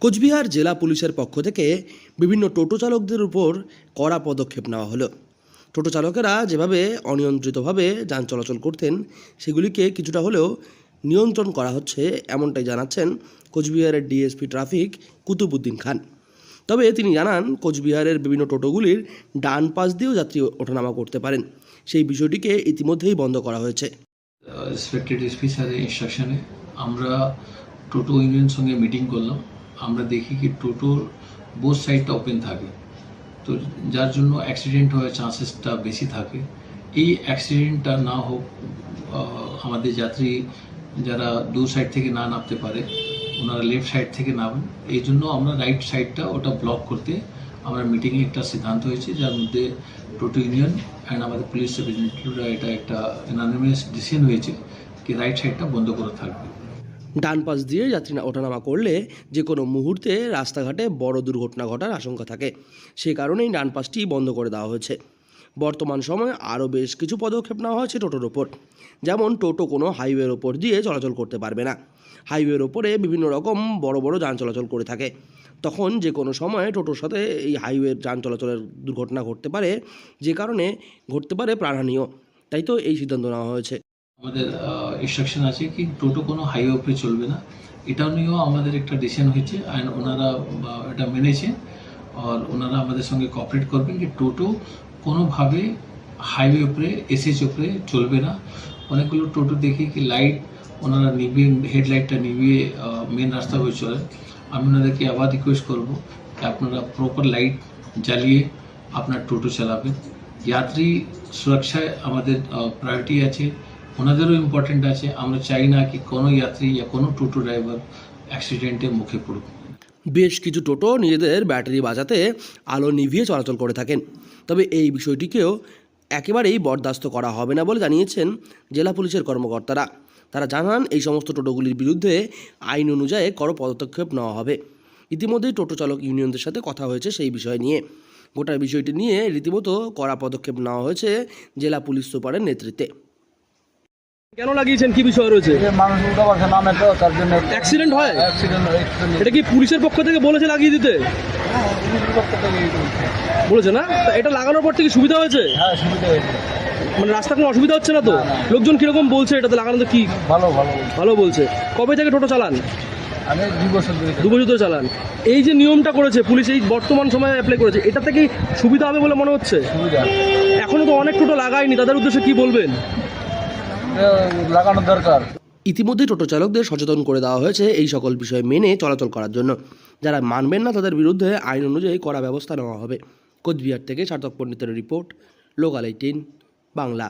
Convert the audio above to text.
কোচবিহার জেলা পুলিশের পক্ষ থেকে বিভিন্ন টোটো চালকদের উপর কড়া পদক্ষেপ নেওয়া হলো। টোটো চালকেরা যেভাবে অনিয়ন্ত্রিতভাবে যান চলাচল করতেন সেগুলিকে কিছুটা হলেও নিয়ন্ত্রণ করা হচ্ছে, এমনটাই জানাচ্ছেন কোচবিহারের ডিএসপি ট্রাফিক কুতুবুদ্দিন খান। তবে তিনি জানান, কোচবিহারের বিভিন্ন টোটোগুলির ডান পাশ দিয়েও যাত্রী ওঠানামা করতে পারেন। সেই বিষয়টিকে ইতিমধ্যেই বন্ধ করা হয়েছে। রেসপেক্টেড এসপি স্যারের ইনস্ট্রাকশনে আমরা টোটো ইউনিয়ন সঙ্গে মিটিং করলাম। আমরা দেখি কি টোটোর বোথ সাইডটা ওপেন থাকে, তো যার জন্য অ্যাক্সিডেন্ট হওয়ার চান্সেসটা বেশি থাকে। এই অ্যাক্সিডেন্টটা না হোক, আমাদের যাত্রী যারা দু সাইড থেকে না নামতে পারে ওনারা লেফট সাইড থেকে নামেন। এই জন্য আমরা রাইট সাইডটা ওটা ব্লক করতে আমরা মিটিংয়ে একটা সিদ্ধান্ত হয়েছে, যার মধ্যে টোটো ইউনিয়ন অ্যান্ড আমাদের পুলিশ রিপ্রেজেন্টেটিভরা এটা একটা অ্যানানিমাস ডিসিশন হয়েছে কি রাইট সাইডটা বন্ধ করে থাকবে। ডান পাশ দিয়ে যাত্রী ওঠানামা করলে যে কোনো মুহূর্তে রাস্তাঘাটে বড় দুর্ঘটনা ঘটার আশঙ্কা থাকে, সে কারণেই ডান পাশটি বন্ধ করে দেওয়া হয়েছে। বর্তমান সময়ে আরও বেশ কিছু পদক্ষেপ নেওয়া হয়েছে টোটোর ওপর। যেমন টোটো কোনো হাইওয়ের ওপর দিয়ে চলাচল করতে পারবে না। হাইওয়ের ওপরে বিভিন্ন রকম বড় বড় যান চলাচল করে থাকে, তখন যে কোনো সময় টোটোর সাথে এই হাইওয়ের যান চলাচলের দুর্ঘটনা ঘটতে পারে, যে কারণে ঘটতে পারে প্রাণহানিও। তাই তো এই সিদ্ধান্ত নেওয়া হয়েছে। আমাদের ইনস্ট্রাকশন আছে কি টোটো কোনো হাইওয়ে উপরে চলবে না, এটা নিয়েও আমাদের একটা ডিসিশন হয়েছে অ্যান্ড ওনারা এটা মেনেছে। আর ওনারা আমাদের সঙ্গে কোঅপারেট করবেন কি টোটো কোনোভাবে হাইওয়ে উপরে এসএচ উপরে চলবে না। অনেকগুলো টোটো দেখি কি লাইট ওনারা নিভিয়ে, হেডলাইটটা নিভিয়ে মেন রাস্তা হয়ে চলে। আমি ওনাদেরকে আবার রিকোয়েস্ট করব যে আপনারা প্রপার লাইট জ্বালিয়ে আপনার টোটো চালাবেন। যাত্রী সুরক্ষায় আমাদের প্রায়োরিটি আছে, ওনাদেরও ইম্পর্টেন্ট আছে। আমরা চাই না কি কোনো যাত্রী বা কোনো টোটো ড্রাইভার অ্যাক্সিডেন্টের মুখে পড়ুক। বেশ কিছু টোটো নিজেদের ব্যাটারি বাজাতে আলো নিভিয়ে চলাচল করে থাকেন। তবে এই বিষয়টিকেও একেবারেই বরদাস্ত করা হবে না বলে জানিয়েছেন জেলা পুলিশের কর্মকর্তারা। তারা জানান, এই সমস্ত টোটোগুলির বিরুদ্ধে আইন অনুযায়ী কড়া পদক্ষেপ নেওয়া হবে। ইতিমধ্যেই টোটো চালক ইউনিয়নদের সাথে কথা হয়েছে সেই বিষয় নিয়ে। গোটা বিষয়টি নিয়ে রীতিমতো কড়া পদক্ষেপ নেওয়া হয়েছে জেলা পুলিশ সুপারের নেতৃত্বে। কেন লাগিয়েছেন, কি বিষয় রয়েছে? মানুষ উল্টা পাশে নামে তো তার জন্য অ্যাক্সিডেন্ট হয়। অ্যাক্সিডেন্ট এটা কি পুলিশের পক্ষ থেকে বলেছে লাগিয়ে দিতে? বলেছে না? তা এটা লাগানোর পর থেকে সুবিধা হয়েছে? হ্যাঁ, সুবিধা হয়েছে। মানে রাস্তা কোনো অসুবিধা হচ্ছে না তো? লোকজন কিরকম বলছে এটাতে লাগানোতে? কি ভালো ভালো ভালো বলছে। কবে থেকে টোটো চালান? আমি 2 বছর ধরে 2 বছর ধরে চালান। এই যে নিয়মটা করেছে পুলিশ, এই বর্তমান সময়ে অ্যাপ্লাই করেছে, এটা থেকে সুবিধা হবে বলে মনে হচ্ছে? সুবিধা এখনো তো অনেক টোটো লাগায়নি, তাদের উদ্দেশ্যে কি বলবেন? লাগানো দরকার। ইতিমধ্যেই টোটো চালকদের সচেতন করে দেওয়া হয়েছে এই সকল বিষয় মেনে চলাচল করার জন্য। যারা মানবেন না তাদের বিরুদ্ধে আইন অনুযায়ী কড়া ব্যবস্থা নেওয়া হবে। কোচবিহার থেকে সার্থক পণ্ডিতের রিপোর্ট, লোকাল 18 বাংলা।